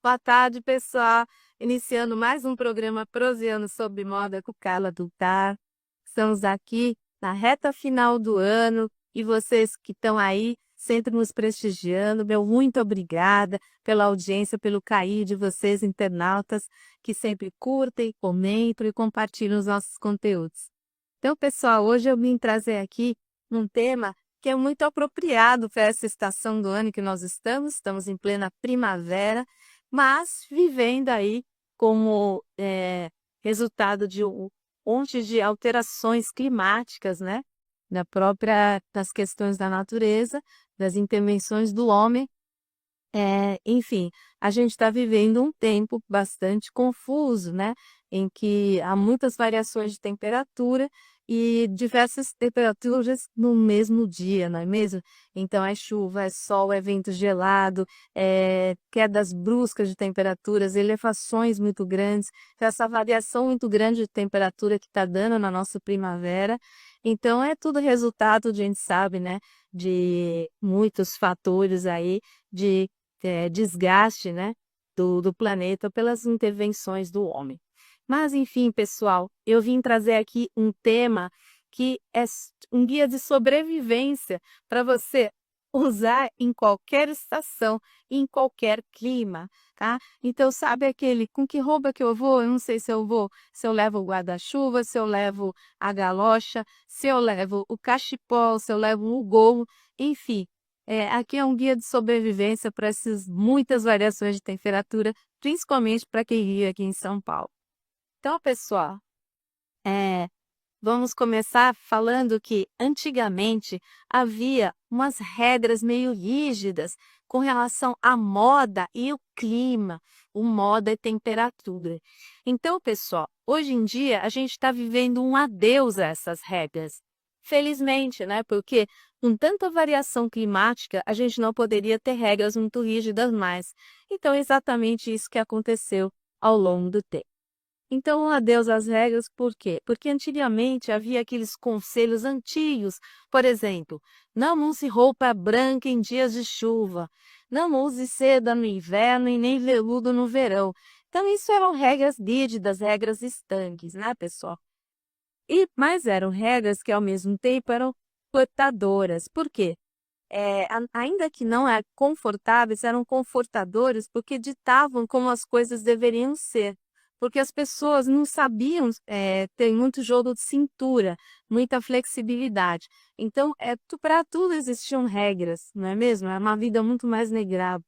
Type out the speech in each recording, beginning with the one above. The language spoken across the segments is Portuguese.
Boa tarde, pessoal. Iniciando mais um programa Proseando sobre Moda com Carla Dultar. Estamos aqui na reta final do ano e vocês que estão aí sempre nos prestigiando, meu muito obrigada pela audiência, pelo carinho de vocês, internautas, que sempre curtem, comentam e compartilham os nossos conteúdos. Então, pessoal, hoje eu vim trazer aqui um tema que é muito apropriado para essa estação do ano que nós estamos em plena primavera, mas vivendo aí como resultado de um monte de alterações climáticas, né? Das questões da natureza, das intervenções do homem. Enfim, a gente está vivendo um tempo bastante confuso, né? Em que há muitas variações de temperatura e diversas temperaturas no mesmo dia, não é mesmo? Então, é chuva, é sol, é vento gelado, quedas bruscas de temperaturas, elevações muito grandes, essa variação muito grande de temperatura que está dando na nossa primavera. Então, é tudo resultado, a gente sabe, né? De muitos fatores aí de desgaste, né, do planeta pelas intervenções do homem. Mas, enfim, pessoal, eu vim trazer aqui um tema que é um guia de sobrevivência para você usar em qualquer estação, em qualquer clima, tá? Então, sabe aquele, com que roupa que eu vou? Eu não sei se eu levo o guarda-chuva, se eu levo a galocha, se eu levo o cachepol, se eu levo o gorro, enfim. Aqui é um guia de sobrevivência para essas muitas variações de temperatura, principalmente para quem vive aqui em São Paulo. Então, pessoal, é, vamos começar falando que antigamente havia umas regras meio rígidas com relação à moda e o clima, o moda e temperatura. Então, pessoal, hoje em dia a gente está vivendo um adeus a essas regras. Felizmente, né? Porque com tanta variação climática, a gente não poderia ter regras muito rígidas mais. Então, é exatamente isso que aconteceu ao longo do tempo. Então, um adeus às regras, por quê? Porque antigamente havia aqueles conselhos antigos, por exemplo, não use roupa branca em dias de chuva, não use seda no inverno e nem veludo no verão. Então, isso eram regras rígidas, regras estanques, né, pessoal? Mas eram regras que, ao mesmo tempo, eram confortadoras. Por quê? Ainda que não eram confortáveis, eram confortadores porque ditavam como as coisas deveriam ser. Porque as pessoas não sabiam ter muito jogo de cintura, muita flexibilidade. Então, para tudo existiam regras, não é mesmo? Era uma vida muito mais negra.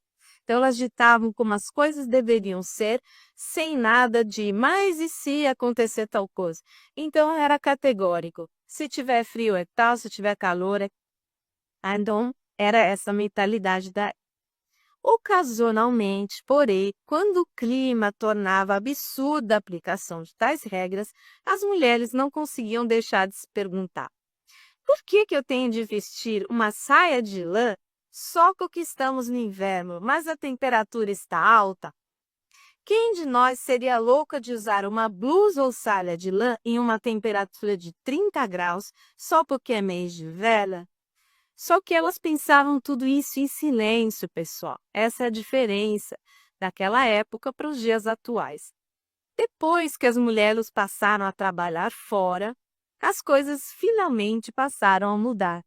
Então, elas ditavam como as coisas deveriam ser, sem nada de mas e se acontecer tal coisa. Então, era categórico. Se tiver frio é tal, se tiver calor é. Então, era essa mentalidade da. Ocasionalmente, porém, quando o clima tornava absurda a aplicação de tais regras, as mulheres não conseguiam deixar de se perguntar: por que que eu tenho de vestir uma saia de lã só porque estamos no inverno, mas a temperatura está alta? Quem de nós seria louca de usar uma blusa ou saia de lã em uma temperatura de 30 graus só porque é mês de inverno? Só que elas pensavam tudo isso em silêncio, pessoal. Essa é a diferença daquela época para os dias atuais. Depois que as mulheres passaram a trabalhar fora, as coisas finalmente passaram a mudar.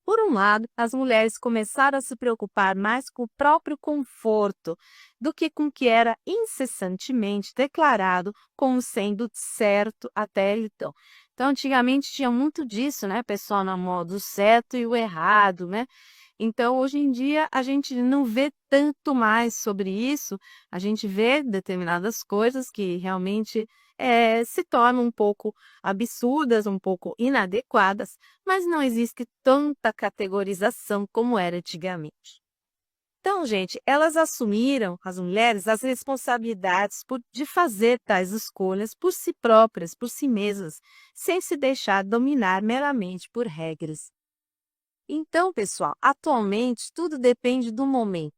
Por um lado, as mulheres começaram a se preocupar mais com o próprio conforto do que com o que era incessantemente declarado como sendo certo até então. Então, antigamente tinha muito disso, né, pessoal, na moda, o certo e o errado, né? Então, hoje em dia, a gente não vê tanto mais sobre isso, a gente vê determinadas coisas que realmente se tornam um pouco absurdas, um pouco inadequadas, mas não existe tanta categorização como era antigamente. Então, gente, elas assumiram, as mulheres, as responsabilidades de fazer tais escolhas por si próprias, por si mesmas, sem se deixar dominar meramente por regras. Então, pessoal, atualmente tudo depende do momento.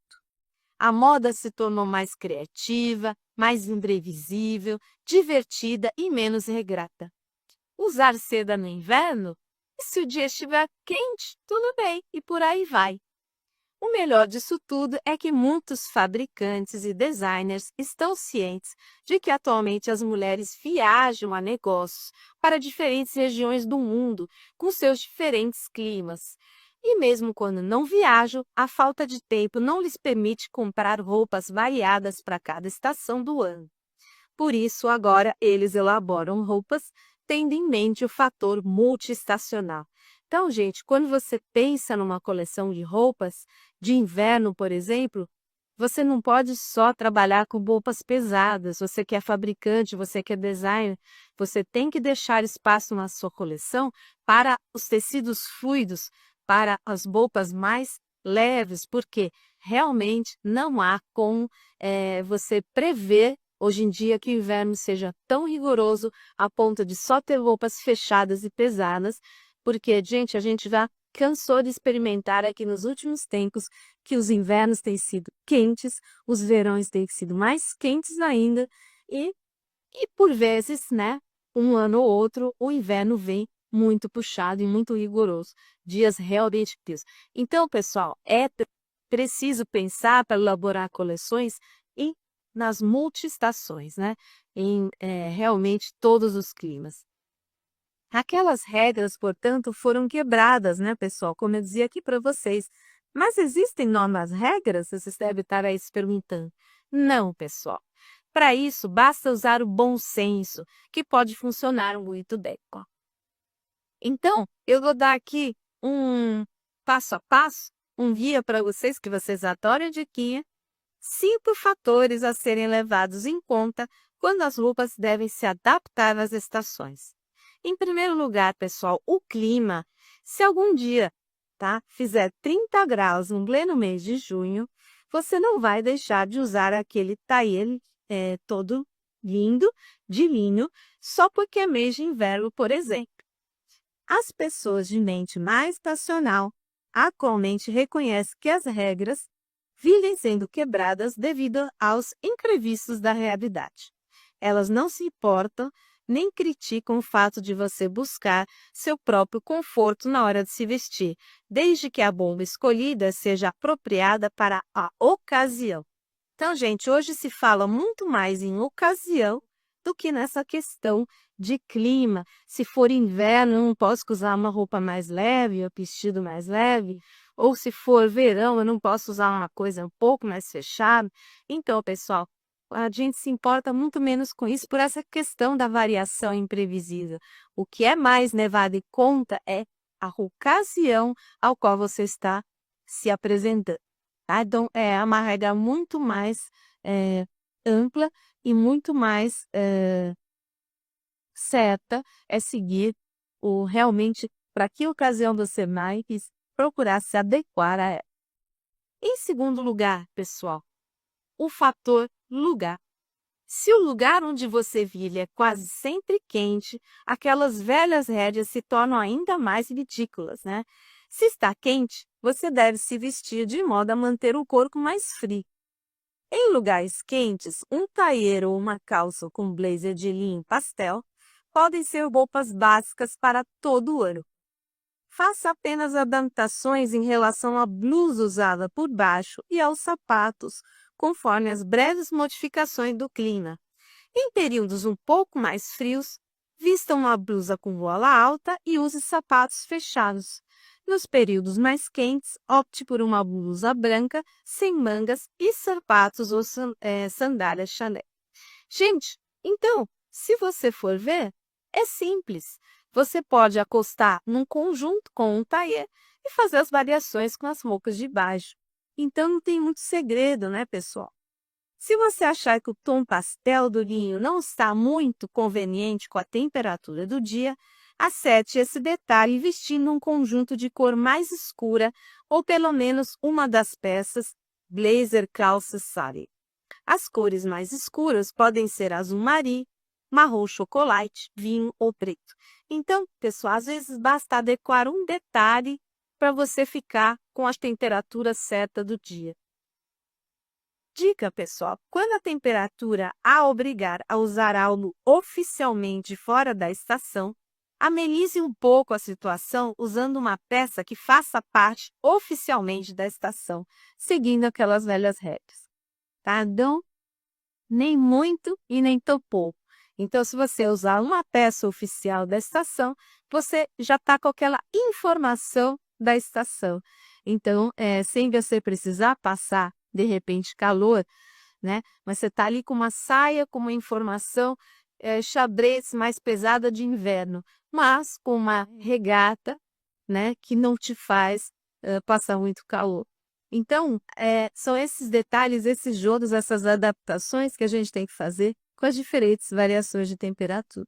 A moda se tornou mais criativa, mais imprevisível, divertida e menos regrada. Usar seda no inverno? E se o dia estiver quente, tudo bem, e por aí vai. O melhor disso tudo é que muitos fabricantes e designers estão cientes de que atualmente as mulheres viajam a negócios para diferentes regiões do mundo, com seus diferentes climas. E mesmo quando não viajam, a falta de tempo não lhes permite comprar roupas variadas para cada estação do ano. Por isso, agora eles elaboram roupas tendo em mente o fator multiestacional. Então, gente, quando você pensa numa coleção de roupas de inverno, por exemplo, você não pode só trabalhar com roupas pesadas. Você que é fabricante, você que é designer, você tem que deixar espaço na sua coleção para os tecidos fluidos, para as roupas mais leves, porque realmente não há como você prever hoje em dia que o inverno seja tão rigoroso a ponto de só ter roupas fechadas e pesadas, porque, gente, a gente já cansou de experimentar aqui nos últimos tempos que os invernos têm sido quentes, os verões têm sido mais quentes ainda, e, e por vezes, né, um ano ou outro, o inverno vem muito puxado e muito rigoroso, dias realmente frios. Então, pessoal, preciso pensar para elaborar coleções e nas multiestações, né? Em realmente todos os climas. Aquelas regras, portanto, foram quebradas, né, pessoal? Como eu dizia aqui para vocês. Mas existem novas regras? Vocês devem estar aí se perguntando. Não, pessoal. Para isso, basta usar o bom senso, que pode funcionar muito bem. Ó. Então, eu vou dar aqui um passo a passo, um guia para vocês, que vocês adoram de guia. 5 fatores a serem levados em conta quando as roupas devem se adaptar às estações. Em primeiro lugar, pessoal, o clima. Se algum dia, fizer 30 graus no pleno mês de junho, você não vai deixar de usar aquele taille todo lindo de linho só porque é mês de inverno, por exemplo. As pessoas de mente mais estacional atualmente reconhecem que as regras vivem sendo quebradas devido aos imprevistos da realidade. Elas não se importam nem criticam o fato de você buscar seu próprio conforto na hora de se vestir, desde que a bomba escolhida seja apropriada para a ocasião. Então, gente, hoje se fala muito mais em ocasião do que nessa questão de clima. Se for inverno, eu não posso usar uma roupa mais leve, um vestido mais leve. Ou se for verão, eu não posso usar uma coisa um pouco mais fechada. Então, pessoal, a gente se importa muito menos com isso por essa questão da variação imprevisível. O que é mais levado em conta é a ocasião ao qual você está se apresentando. Tá? Então, é uma regra muito mais ampla e muito mais certa é seguir realmente para que ocasião você mais procurar se adequar a ela. Em segundo lugar, pessoal, o fator lugar. Se o lugar onde você vive é quase sempre quente, aquelas velhas rédeas se tornam ainda mais ridículas, né? Se está quente, você deve se vestir de modo a manter o corpo mais frio. Em lugares quentes, um tailleur ou uma calça com blazer de linho pastel podem ser roupas básicas para todo o ano. Faça apenas adaptações em relação à blusa usada por baixo e aos sapatos, conforme as breves modificações do clima. Em períodos um pouco mais frios, vista uma blusa com gola alta e use sapatos fechados. Nos períodos mais quentes, opte por uma blusa branca, sem mangas e sapatos ou sandálias Chanel. Gente, então, se você for ver, é simples. Você pode acostar num conjunto com um tailleur e fazer as variações com as roupas de baixo. Então, não tem muito segredo, né, pessoal? Se você achar que o tom pastel do linho não está muito conveniente com a temperatura do dia, acerte esse detalhe vestindo um conjunto de cor mais escura ou pelo menos uma das peças blazer, calça, sari. As cores mais escuras podem ser azul marinho, marrom chocolate, vinho ou preto. Então, pessoal, às vezes basta adequar um detalhe para você ficar com a temperatura certa do dia. Dica, pessoal, quando a temperatura a obrigar a usar algo oficialmente fora da estação, Amenize um pouco a situação usando uma peça que faça parte oficialmente da estação, seguindo aquelas velhas regras, tá? Então, nem muito e nem tão pouco. Então, se você usar uma peça oficial da estação, você já está com aquela informação da estação. Então, sem você precisar passar, de repente, calor, né? Mas você está ali com uma saia, com uma informação xadrez mais pesada de inverno, mas com uma regata, né, que não te faz passar muito calor. Então, são esses detalhes, esses jogos, essas adaptações que a gente tem que fazer com as diferentes variações de temperatura.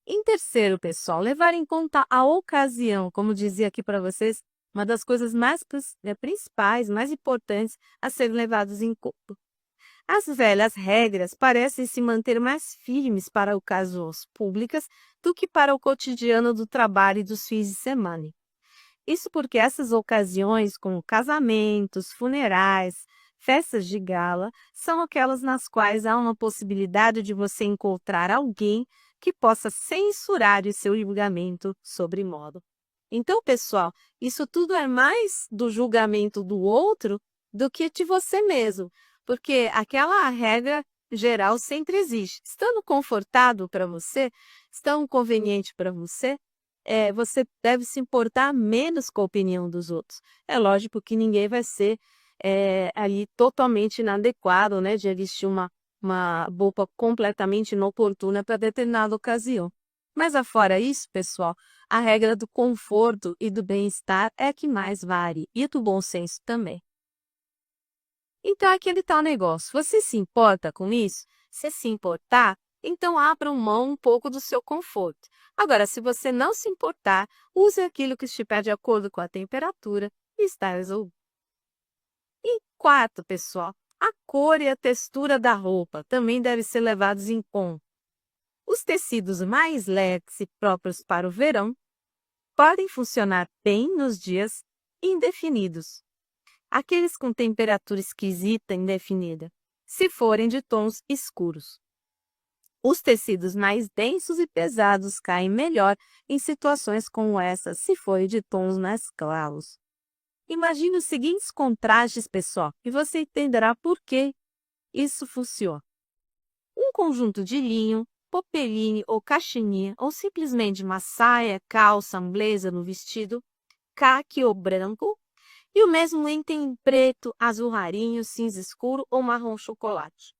Em terceiro, pessoal, levar em conta a ocasião, como dizia aqui para vocês, uma das coisas mais principais, mais importantes a serem levados em conta. As velhas regras parecem se manter mais firmes para ocasiões públicas do que para o cotidiano do trabalho e dos fins de semana. Isso porque essas ocasiões, como casamentos, funerais, festas de gala, são aquelas nas quais há uma possibilidade de você encontrar alguém que possa censurar o seu julgamento sobre modo. Então, pessoal, isso tudo é mais do julgamento do outro do que de você mesmo, porque aquela regra geral sempre existe. Estando confortável para você, estando conveniente para você, você deve se importar menos com a opinião dos outros. É lógico que ninguém vai ser ali totalmente inadequado, né, de vestir uma roupa completamente inoportuna para determinada ocasião. Mas afora isso, pessoal, a regra do conforto e do bem-estar é que mais vale, e do bom senso também. Então, aquele tal negócio, você se importa com isso? Se se importar, então abra mão um pouco do seu conforto. Agora, se você não se importar, use aquilo que estiver de acordo com a temperatura e está resolvido. E quarto, pessoal, a cor e a textura da roupa também devem ser levados em conta. Os tecidos mais leves e próprios para o verão podem funcionar bem nos dias indefinidos. Aqueles com temperatura esquisita indefinida, se forem de tons escuros. Os tecidos mais densos e pesados caem melhor em situações como essa, se forem de tons mais claros. Imagine os seguintes contrastes, pessoal, e você entenderá por que isso funciona. Um conjunto de linho, popeline ou cachininha, ou simplesmente uma saia, calça, um blazer no vestido, caque ou branco, e o mesmo item em preto, azul rarinho, cinza escuro ou marrom chocolate.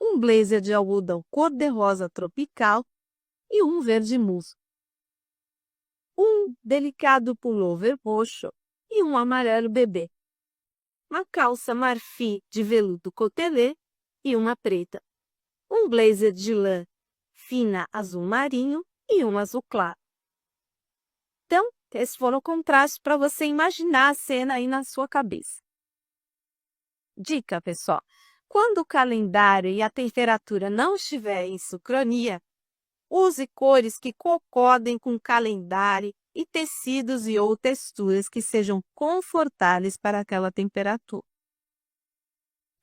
Um blazer de algodão cor-de-rosa tropical e um verde musgo. Um delicado pullover roxo e um amarelo bebê. Uma calça marfim de veludo cotelê e uma preta. Um blazer de lã fina azul marinho e um azul claro. Então, esses foram contrastes para você imaginar a cena aí na sua cabeça. Dica, pessoal. Quando o calendário e a temperatura não estiverem em sincronia, use cores que concordem com o calendário e tecidos e ou texturas que sejam confortáveis para aquela temperatura.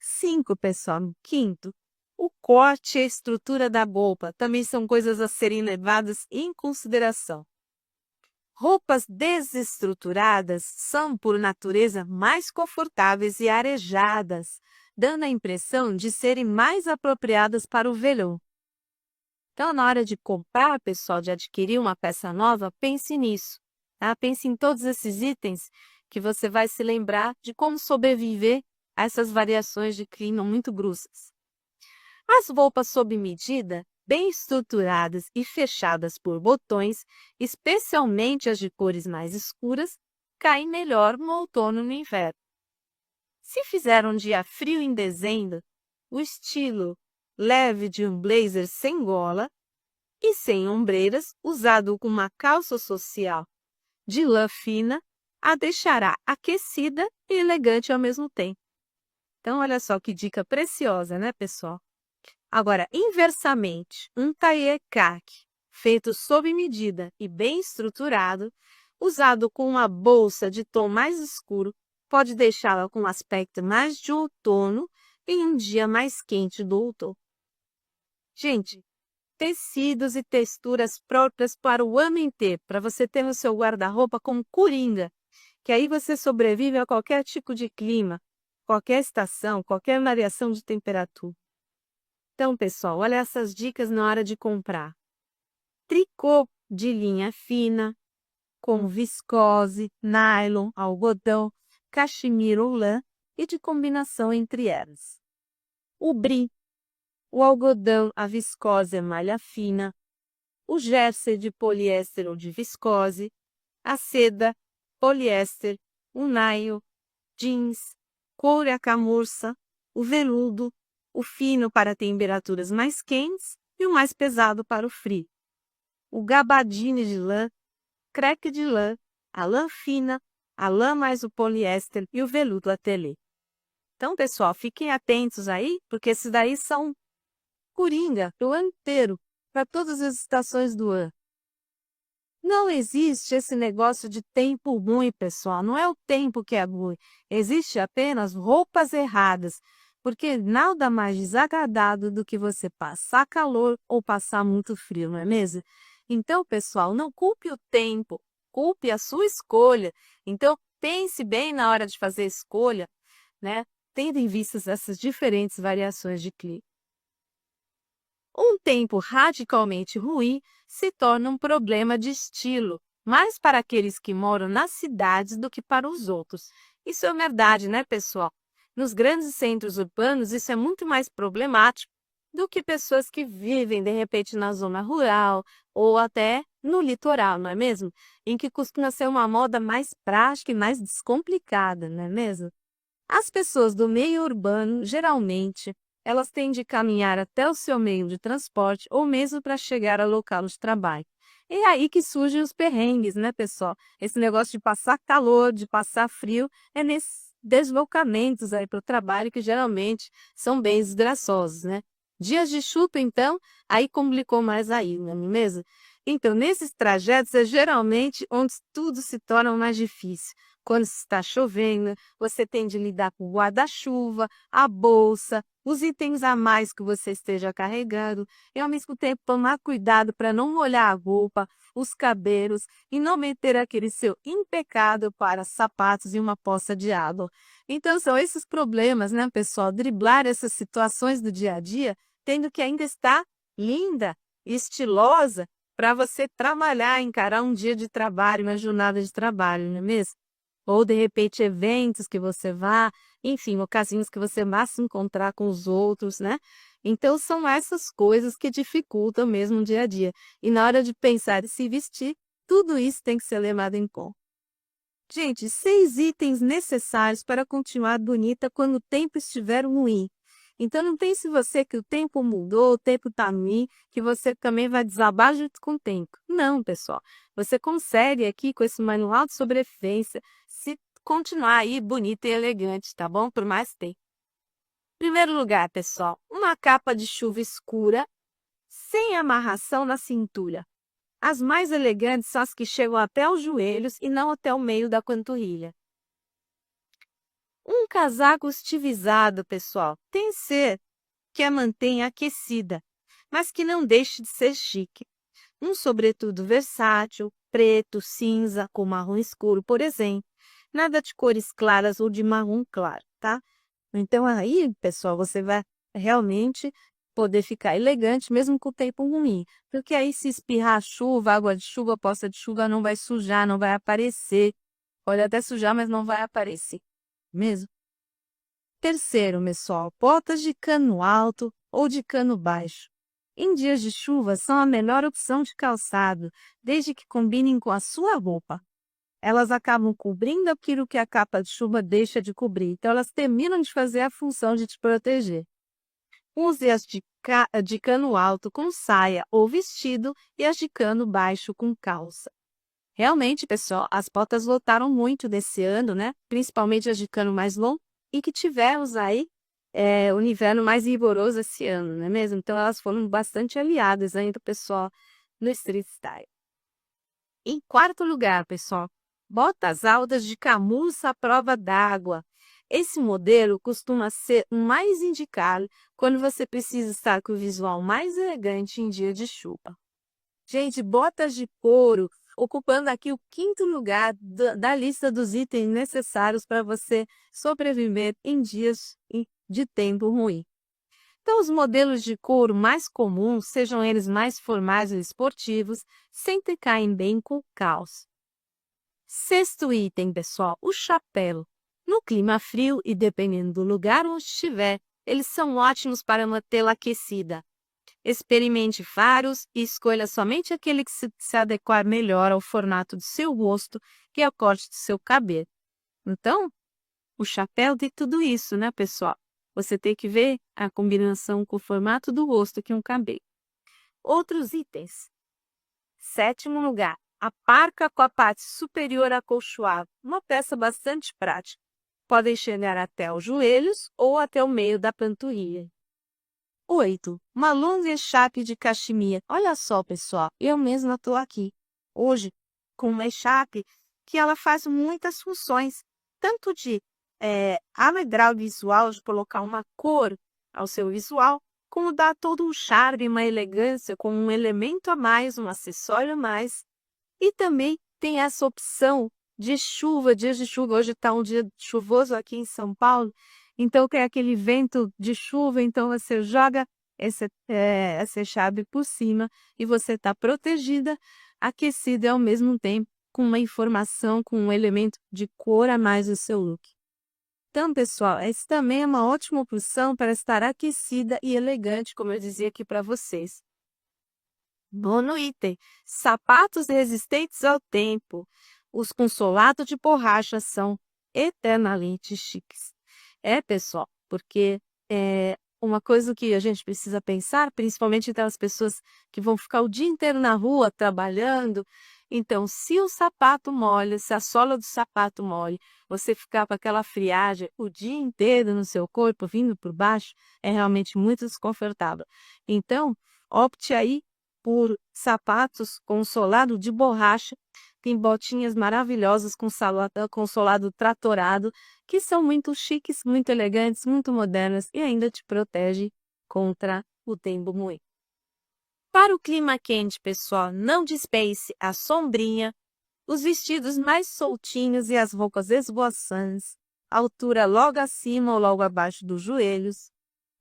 5, pessoal. Quinto, o corte e a estrutura da roupa também são coisas a serem levadas em consideração. Roupas desestruturadas são, por natureza, mais confortáveis e arejadas, dando a impressão de serem mais apropriadas para o verão. Então, na hora de comprar, pessoal, de adquirir uma peça nova, pense nisso. Tá? Pense em todos esses itens que você vai se lembrar de como sobreviver a essas variações de clima muito bruscas. As roupas sob medida, bem estruturadas e fechadas por botões, especialmente as de cores mais escuras, caem melhor no outono e no inverno. Se fizer um dia frio em dezembro, o estilo leve de um blazer sem gola e sem ombreiras, usado com uma calça social de lã fina, a deixará aquecida e elegante ao mesmo tempo. Então, olha só que dica preciosa, né, pessoal? Agora, inversamente, um tailleur-caque, feito sob medida e bem estruturado, usado com uma bolsa de tom mais escuro, pode deixá-la com um aspecto mais de outono em um dia mais quente do outono. Gente, tecidos e texturas próprias para o ano inteiro, para você ter no seu guarda-roupa como coringa, que aí você sobrevive a qualquer tipo de clima, qualquer estação, qualquer variação de temperatura. Então, pessoal, olha essas dicas na hora de comprar. Tricô de linha fina, como viscose, nylon, algodão, cachemira ou lã, e de combinação entre elas. O brim, o algodão, a viscose é malha fina, o jersey de poliéster ou de viscose, a seda, poliéster, o nylon, jeans, couro e a camurça, o veludo, o fino para temperaturas mais quentes e o mais pesado para o frio. O gabardine de lã, creque de lã, a lã fina, a lã mais o poliéster e o veludo ateliê. Então, pessoal, fiquem atentos aí, porque esses daí são coringa o ano inteiro, para todas as estações do ano. Não existe esse negócio de tempo ruim, pessoal. Não é o tempo que é ruim. Existe apenas roupas erradas. Porque nada mais desagradável do que você passar calor ou passar muito frio, não é mesmo? Então, pessoal, não culpe o tempo, culpe a sua escolha. Então, pense bem na hora de fazer a escolha, né? Tendo em vista essas diferentes variações de clima. Um tempo radicalmente ruim se torna um problema de estilo, mais para aqueles que moram nas cidades do que para os outros. Isso é verdade, né, pessoal? Nos grandes centros urbanos, isso é muito mais problemático do que pessoas que vivem, de repente, na zona rural ou até no litoral, não é mesmo? Em que costuma ser uma moda mais prática e mais descomplicada, não é mesmo? As pessoas do meio urbano, geralmente, elas têm de caminhar até o seu meio de transporte ou mesmo para chegar ao local de trabalho. E é aí que surgem os perrengues, né, pessoal? Esse negócio de passar calor, de passar frio, é nesses deslocamentos aí para o trabalho que geralmente são bem desgraçosos, né? Dias de chuva, então, aí complicou mais aí, não é mesmo? Então, nesses trajetos é geralmente onde tudo se torna mais difícil. Quando está chovendo, você tem de lidar com o guarda-chuva, a bolsa, os itens a mais que você esteja carregando e, ao mesmo tempo, tomar cuidado para não molhar a roupa, os cabelos e não meter aquele seu impecável para sapatos em uma poça de água. Então, são esses problemas, né, pessoal? Driblar essas situações do dia a dia, tendo que ainda estar linda, estilosa, para você trabalhar, encarar um dia de trabalho, uma jornada de trabalho, não é mesmo? Ou, de repente, eventos que você vá, enfim, ocasiões que você vá se encontrar com os outros, né? Então, são essas coisas que dificultam mesmo o dia a dia. E na hora de pensar e se vestir, tudo isso tem que ser levado em conta. Gente, 6 itens necessários para continuar bonita quando o tempo estiver ruim. Então, não pense você que o tempo mudou, o tempo está ruim, que você também vai desabar junto com o tempo. Não, pessoal. Você consegue aqui, com esse manual de sobrevivência, se continuar aí bonita e elegante, tá bom? Por mais tempo. Primeiro lugar, pessoal, uma capa de chuva escura, sem amarração na cintura. As mais elegantes são as que chegam até os joelhos e não até o meio da panturrilha. Um casaco estilizado, pessoal, tem que ser que a mantenha aquecida, mas que não deixe de ser chique. Um sobretudo versátil, preto, cinza, com marrom escuro, por exemplo. Nada de cores claras ou de marrom claro, tá? Então aí, pessoal, você vai realmente poder ficar elegante mesmo com o tempo ruim. Porque aí se espirrar chuva, água de chuva, poça de chuva, não vai sujar, não vai aparecer. Pode até sujar, mas não vai aparecer. Mesmo? Terceiro, pessoal, botas de cano alto ou de cano baixo. Em dias de chuva, são a melhor opção de calçado, desde que combinem com a sua roupa. Elas acabam cobrindo aquilo que a capa de chuva deixa de cobrir, então elas terminam de fazer a função de te proteger. Use as de cano alto com saia ou vestido e as de cano baixo com calça. Realmente, pessoal, as botas lotaram muito desse ano, né? Principalmente as de cano mais longo, e que tivemos aí o inverno mais rigoroso esse ano, não é mesmo? Então, elas foram bastante aliadas ainda, pessoal, no street style. Em quarto lugar, pessoal, botas altas de camurça à prova d'água. Esse modelo costuma ser o mais indicado quando você precisa estar com o visual mais elegante em dia de chuva. Gente, botas de couro, ocupando aqui o quinto lugar da lista dos itens necessários para você sobreviver em dias de tempo ruim. Então, os modelos de couro mais comuns, sejam eles mais formais ou esportivos, sempre caem bem com o calço. Sexto item, pessoal, o chapéu. No clima frio e dependendo do lugar onde estiver, eles são ótimos para mantê-la aquecida. Experimente vários e escolha somente aquele que se adequar melhor ao formato do seu rosto, que é o corte do seu cabelo. Então, o chapéu tem tudo isso, né, pessoal? Você tem que ver a combinação com o formato do rosto que é um cabelo. Outros itens. Sétimo lugar, a parca com a parte superior acolchoada, uma peça bastante prática. Podem chegar até os joelhos ou até o meio da panturrilha. 8. Uma longa echarpe de cachemira. Olha só, pessoal, eu mesma estou aqui hoje com uma echarpe que ela faz muitas funções, tanto de alegrar o visual, de colocar uma cor ao seu visual, como dar todo um charme, uma elegância, com um elemento a mais, um acessório a mais. E também tem essa opção de chuva, dias de chuva. Hoje está um dia chuvoso aqui em São Paulo, então tem aquele vento de chuva, então você joga essa echarpe por cima e você está protegida, aquecida e ao mesmo tempo com uma informação, com um elemento de cor a mais no seu look. Então, pessoal, essa também é uma ótima opção para estar aquecida e elegante, como eu dizia aqui para vocês. Nono item, sapatos resistentes ao tempo. Os com solado de borracha são eternamente chiques. Pessoal, porque uma coisa que a gente precisa pensar, principalmente aquelas pessoas que vão ficar o dia inteiro na rua trabalhando. Então, se o sapato molha, se a sola do sapato molha, você ficar com aquela friagem o dia inteiro no seu corpo, vindo por baixo, é realmente muito desconfortável. Então, opte aí por sapatos com solado de borracha. Tem botinhas maravilhosas com solado tratorado, que são muito chiques, muito elegantes, muito modernas e ainda te protege contra o tempo ruim. Para o clima quente, pessoal, não dispense a sombrinha, os vestidos mais soltinhos e as roupas esvoaçantes, altura logo acima ou logo abaixo dos joelhos,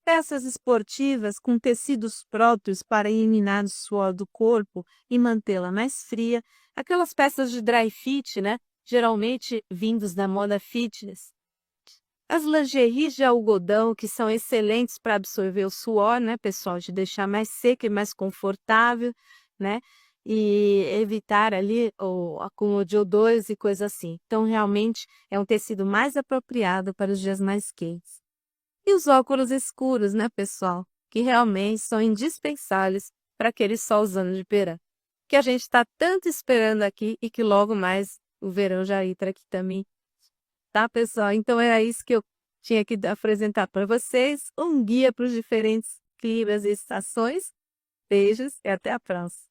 peças esportivas com tecidos próprios para eliminar o suor do corpo e mantê-la mais fria, aquelas peças de dry fit, né? Geralmente vindos da moda fitness. As lingeries de algodão, que são excelentes para absorver o suor, né, pessoal? De deixar mais seca e mais confortável, né? E evitar ali o acúmulo de odores e coisas assim. Então, realmente, é um tecido mais apropriado para os dias mais quentes. E os óculos escuros, né, pessoal? Que realmente são indispensáveis para aquele solzão de verão. Que a gente está tanto esperando aqui e que logo mais o verão já entra aqui também. Tá, pessoal? Então era isso que eu tinha que apresentar para vocês. Um guia para os diferentes climas e estações. Beijos e até a próxima.